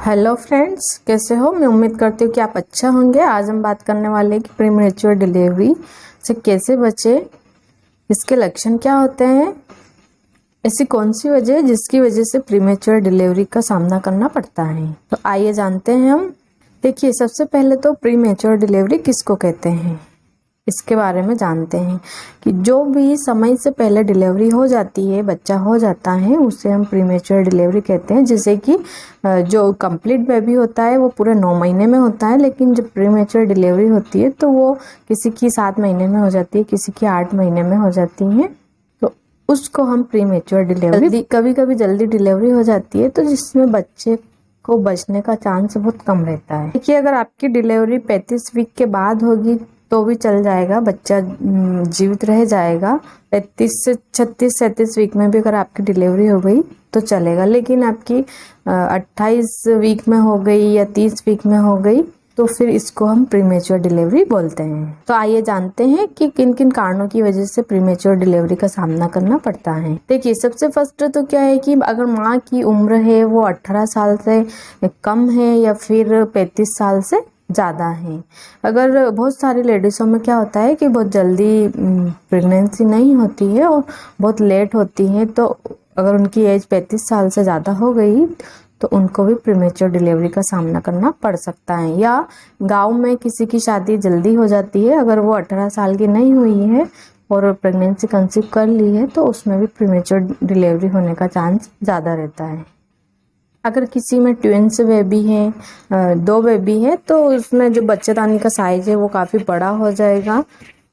Hello friends, कैसे हो। मैं उम्मीद करती हूँ कि आप अच्छा होंगे। आज हम बात करने वाले हैं कि प्रीमेच्योर डिलीवरी से कैसे बचे, इसके लक्षण क्या होते हैं, ऐसी कौन सी वजह है जिसकी वजह से प्रीमेच्योर डिलीवरी का सामना करना पड़ता है। तो आइए जानते हैं हम। देखिए, सबसे पहले तो प्रीमेच्योर डिलीवरी किसको कहते हैं इसके बारे में जानते हैं कि जो भी समय से पहले डिलीवरी हो जाती है, बच्चा हो जाता है, उसे हम प्रीमेच्योर डिलीवरी कहते हैं। जैसे कि जो कंप्लीट बेबी होता है वो पूरे 9 महीने में होता है, लेकिन जब प्रीमेच्योर डिलीवरी होती है तो वो किसी की 7 महीने में हो जाती है, किसी की 8 महीने में हो जाती है, तो उसको हम प्रीमेच्योर डिलीवरी। कभी कभी जल्दी डिलीवरी हो जाती है तो जिसमें बच्चे को बचने का चांस बहुत कम रहता है। देखिए, अगर आपकी डिलीवरी 35 वीक के बाद होगी तो भी चल जाएगा, बच्चा जीवित रह जाएगा। 35 से 36-37 वीक में भी अगर आपकी डिलीवरी हो गई तो चलेगा, लेकिन आपकी 28 वीक में हो गई या 30 वीक में हो गई तो फिर इसको हम प्रीमेच्योर डिलीवरी बोलते हैं। तो आइए जानते हैं कि किन किन कारणों की वजह से प्रीमेच्योर डिलीवरी का सामना करना पड़ता है। देखिए, सबसे फर्स्ट तो क्या है कि अगर माँ की उम्र है वो 18 साल से कम है या फिर 35 साल से ज़्यादा है। अगर बहुत सारी लेडीज़ों में क्या होता है कि बहुत जल्दी प्रेगनेंसी नहीं होती है और बहुत लेट होती है, तो अगर उनकी एज 35 साल से ज़्यादा हो गई तो उनको भी प्रीमेच्योर डिलीवरी का सामना करना पड़ सकता है। या गांव में किसी की शादी जल्दी हो जाती है, अगर वो 18 साल की नहीं हुई है और प्रेगनेंसी कंसीव कर ली है तो उसमें भी प्रीमेच्योर डिलीवरी होने का चांस ज़्यादा रहता है। अगर किसी में ट्विन्स बेबी है, 2 बेबी है, तो उसमें जो बच्चेदानी का साइज है वो काफ़ी बड़ा हो जाएगा।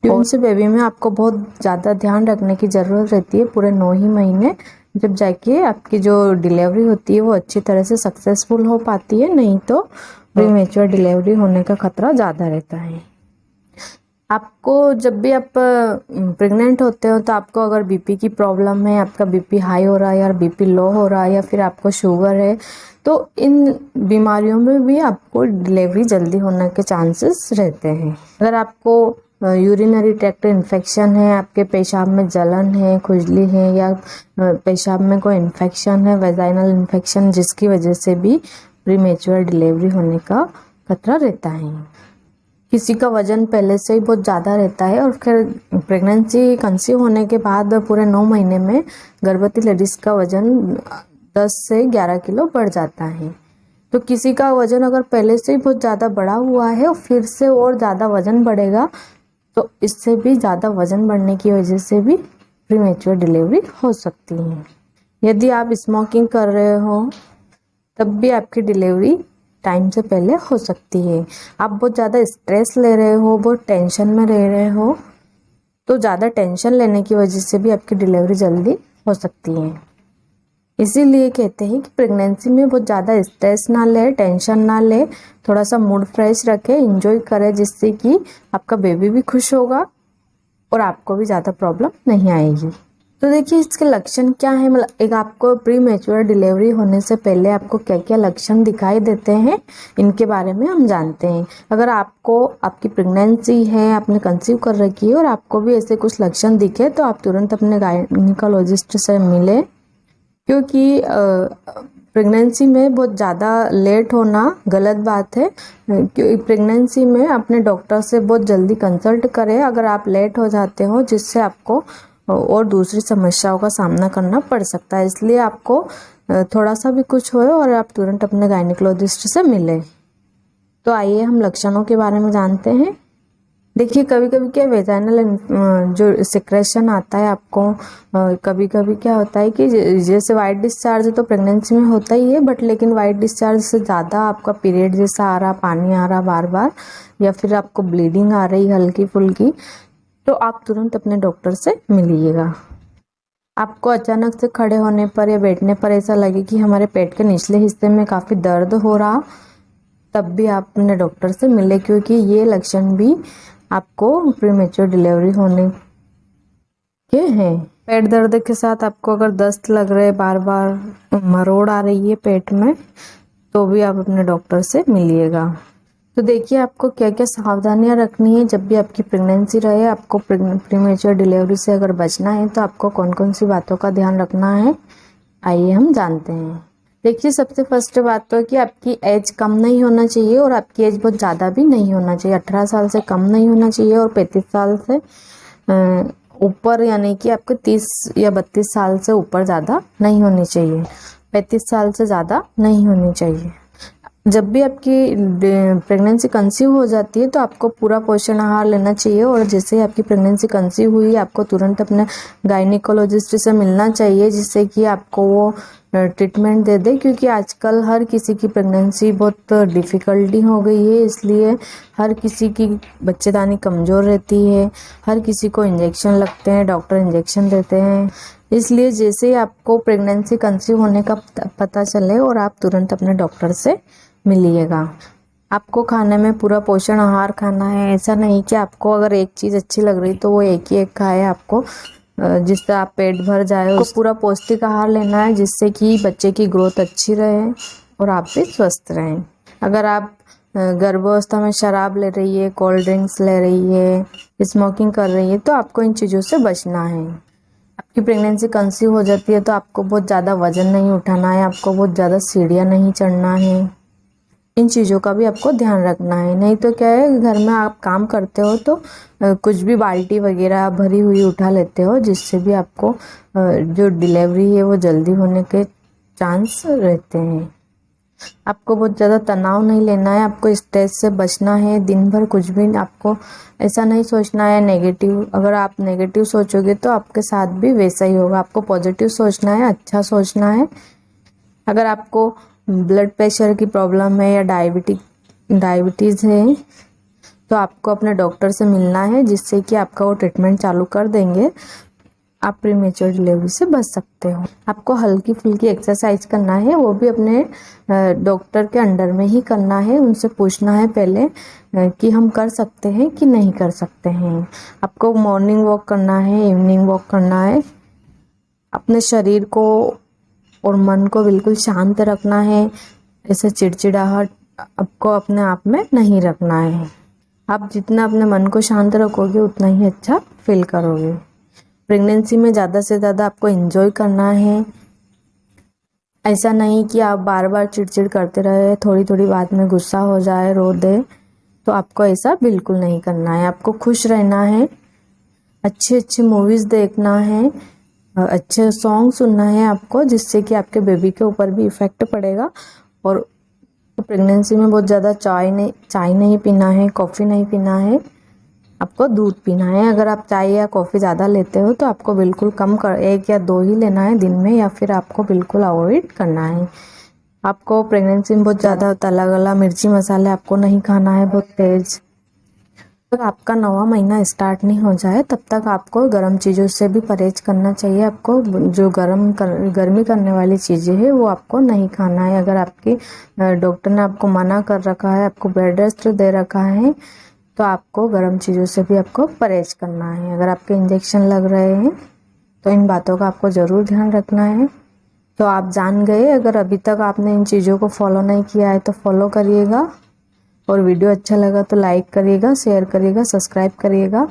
ट्विन्स बेबी में आपको बहुत ज़्यादा ध्यान रखने की ज़रूरत रहती है पूरे 9 ही महीने, जब जाके आपकी जो डिलीवरी होती है वो अच्छी तरह से सक्सेसफुल हो पाती है, नहीं तो प्रीमेच्योर डिलीवरी होने का खतरा ज़्यादा रहता है। आपको जब भी आप प्रेग्नेंट होते हो तो आपको अगर बीपी की प्रॉब्लम है, आपका बीपी हाई हो रहा है या बीपी लो हो रहा है या फिर आपको शुगर है, तो इन बीमारियों में भी आपको डिलीवरी जल्दी होने के चांसेस रहते हैं। अगर आपको यूरिनरी ट्रैक्ट इन्फेक्शन है, आपके पेशाब में जलन है, खुजली है, या पेशाब में कोई इन्फेक्शन है, वेजाइनल इन्फेक्शन, जिसकी वजह से भी प्रीमेच्योर डिलीवरी होने का खतरा रहता है। किसी का वजन पहले से ही बहुत ज़्यादा रहता है और फिर प्रेगनेंसी कंसीव होने के बाद पूरे 9 महीने में गर्भवती लेडीज़ का वजन 10 से 11 किलो बढ़ जाता है। तो किसी का वजन अगर पहले से ही बहुत ज़्यादा बढ़ा हुआ है और फिर से और ज़्यादा वजन बढ़ेगा तो इससे भी ज़्यादा वजन बढ़ने की वजह से भी प्रीमेच्योर डिलीवरी हो सकती है। यदि आप स्मोकिंग कर रहे हो तब भी आपकी डिलीवरी टाइम से पहले हो सकती है। आप बहुत ज़्यादा स्ट्रेस ले रहे हो, बहुत टेंशन में रह रहे हो, तो ज़्यादा टेंशन लेने की वजह से भी आपकी डिलीवरी जल्दी हो सकती है। इसीलिए कहते हैं कि प्रेगनेंसी में बहुत ज़्यादा स्ट्रेस ना ले, टेंशन ना ले, थोड़ा सा मूड फ्रेश रखे, एंजॉय करे, जिससे कि आपका बेबी भी खुश होगा और आपको भी ज़्यादा प्रॉब्लम नहीं आएगी। तो देखिए, इसके लक्षण क्या है। मतलब एक आपको प्रीमेच्योर डिलीवरी होने से पहले आपको क्या क्या लक्षण दिखाई देते हैं, इनके बारे में हम जानते हैं। अगर आपको आपकी प्रेगनेंसी है, आपने कंसीव कर रखी है और आपको भी ऐसे कुछ लक्षण दिखे तो आप तुरंत अपने गायनिकोलॉजिस्ट से मिले, क्योंकि प्रेगनेंसी में बहुत ज़्यादा लेट होना गलत बात है। क्योंकि प्रेगनेंसी में अपने डॉक्टर से बहुत जल्दी कंसल्ट करें अगर आप लेट हो जाते हो, जिससे आपको और दूसरी समस्याओं का सामना करना पड़ सकता है। इसलिए आपको थोड़ा सा भी कुछ हो और आप तुरंत अपने गायनिकोलॉजिस्ट से मिलें। तो आइए हम लक्षणों के बारे में जानते हैं। देखिए, कभी कभी क्या वेजाइनल जो सिक्रेशन आता है आपको, कभी कभी क्या होता है कि जैसे वाइट डिस्चार्ज तो प्रेगनेंसी में होता ही है, बट लेकिन वाइट डिस्चार्ज से ज़्यादा आपका पीरियड जैसा आ रहा, पानी आ रहा बार बार, या फिर आपको ब्लीडिंग आ रही हल्की फुल्की, तो आप तुरंत अपने डॉक्टर से मिलिएगा। आपको अचानक से खड़े होने पर या बैठने पर ऐसा लगे कि हमारे पेट के निचले हिस्से में काफ़ी दर्द हो रहा, तब भी आप अपने डॉक्टर से मिले, क्योंकि ये लक्षण भी आपको प्रीमेच्योर डिलीवरी होने के हैं। पेट दर्द के साथ आपको अगर दस्त लग रहे, बार बार मरोड़ आ रही है पेट में, तो भी आप अपने डॉक्टर से मिलिएगा। तो देखिए, आपको क्या क्या सावधानियां रखनी है जब भी आपकी प्रेगनेंसी रहे। आपको प्रीमेच्योर डिलीवरी से अगर बचना है तो आपको कौन कौन सी बातों का ध्यान रखना है, आइए हम जानते हैं। देखिए, सबसे फर्स्ट बात तो है कि आपकी एज कम नहीं होना चाहिए और आपकी एज बहुत ज़्यादा भी नहीं होना चाहिए। 18 साल से कम नहीं होना चाहिए और 35 साल से ऊपर, यानी कि आपके 30 या 32 साल से ऊपर ज़्यादा नहीं होनी चाहिए। 35 साल से ज़्यादा नहीं होनी चाहिए। जब भी आपकी प्रेगनेंसी कंसीव हो जाती है तो आपको पूरा पोषण आहार लेना चाहिए और जैसे ही आपकी प्रेगनेंसी कंसीव हुई आपको तुरंत अपने गायनिकोलॉजिस्ट से मिलना चाहिए, जिससे कि आपको वो ट्रीटमेंट दे दे, क्योंकि आजकल हर किसी की प्रेगनेंसी बहुत डिफ़िकल्टी हो गई है। इसलिए हर किसी की बच्चेदानी कमज़ोर रहती है, हर किसी को इंजेक्शन लगते हैं, डॉक्टर इंजेक्शन देते हैं। इसलिए जैसे ही आपको प्रेगनेंसी कंसीव होने का पता चले और आप तुरंत अपने डॉक्टर से मिलिएगा। आपको खाने में पूरा पोषण आहार खाना है। ऐसा नहीं कि आपको अगर एक चीज़ अच्छी लग रही तो वो एक ही एक खाए, आपको जिससे आप पेट भर जाए। उसको पूरा पौष्टिक आहार लेना है, जिससे कि बच्चे की ग्रोथ अच्छी रहे और आप भी स्वस्थ रहें। अगर आप गर्भावस्था में शराब ले रही है, कोल्ड ड्रिंक्स ले रही है, स्मोकिंग कर रही है, तो आपको इन चीज़ों से बचना है। आपकी प्रेगनेंसी कंसीव हो जाती है तो आपको बहुत ज़्यादा वजन नहीं उठाना है, आपको बहुत ज़्यादा सीढ़ियाँ नहीं चढ़ना है। इन चीज़ों का भी आपको ध्यान रखना है। नहीं तो क्या है, घर में आप काम करते हो तो कुछ भी बाल्टी वगैरह भरी हुई उठा लेते हो, जिससे भी आपको जो डिलीवरी है वो जल्दी होने के चांस रहते हैं। आपको बहुत ज़्यादा तनाव नहीं लेना है, आपको स्ट्रेस से बचना है। दिन भर कुछ भी आपको ऐसा नहीं सोचना है नेगेटिव। अगर आप नेगेटिव सोचोगे तो आपके साथ भी वैसा ही होगा। आपको पॉजिटिव सोचना है, अच्छा सोचना है। अगर आपको ब्लड प्रेशर की प्रॉब्लम है या डायबिटीज़ है तो आपको अपने डॉक्टर से मिलना है, जिससे कि आपका वो ट्रीटमेंट चालू कर देंगे। आप प्रीमेच्योर डिलीवरी से बच सकते हो। आपको हल्की फुल्की एक्सरसाइज करना है, वो भी अपने डॉक्टर के अंडर में ही करना है। उनसे पूछना है पहले कि हम कर सकते हैं कि नहीं कर सकते हैं। आपको मॉर्निंग वॉक करना है, इवनिंग वॉक करना है। अपने शरीर को और मन को बिल्कुल शांत रखना है। ऐसे चिड़चिड़ाहट आपको अपने आप में नहीं रखना है। आप जितना अपने मन को शांत रखोगे उतना ही अच्छा फील करोगे। प्रेगनेंसी में ज़्यादा से ज़्यादा आपको एंजॉय करना है। ऐसा नहीं कि आप बार बार चिड़चिड़ करते रहे, थोड़ी थोड़ी बात में गुस्सा हो जाए, रो दे, तो आपको ऐसा बिल्कुल नहीं करना है। आपको खुश रहना है, अच्छी अच्छी मूवीज़ देखना है, अच्छे सॉन्ग सुनना है आपको, जिससे कि आपके बेबी के ऊपर भी इफ़ेक्ट पड़ेगा। और प्रेगनेंसी में बहुत ज़्यादा चाय नहीं पीना है, कॉफ़ी नहीं पीना है, आपको दूध पीना है। अगर आप चाय या कॉफ़ी ज़्यादा लेते हो तो आपको बिल्कुल कम कर, 1 या 2 ही लेना है दिन में, या फिर आपको बिल्कुल अवॉइड करना है। आपको प्रेगनेंसी में बहुत ज़्यादा तला गला मिर्ची मसाले आपको नहीं खाना है बहुत तेज़। तक आपका 9वां महीना स्टार्ट नहीं हो जाए तब तक आपको गर्म चीज़ों से भी परहेज करना चाहिए। आपको जो गर्मी करने वाली चीज़ें हैं वो आपको नहीं खाना है। अगर आपकी डॉक्टर ने आपको मना कर रखा है, आपको बेड रेस्ट दे रखा है, तो आपको गर्म चीज़ों से भी आपको परहेज करना है। अगर आपके इंजेक्शन लग रहे हैं तो इन बातों का आपको ज़रूर ध्यान रखना है। तो आप जान गए। अगर अभी तक आपने इन चीज़ों को फॉलो नहीं किया है तो फॉलो करिएगा, और वीडियो अच्छा लगा तो लाइक करिएगा, शेयर करिएगा, सब्सक्राइब करिएगा।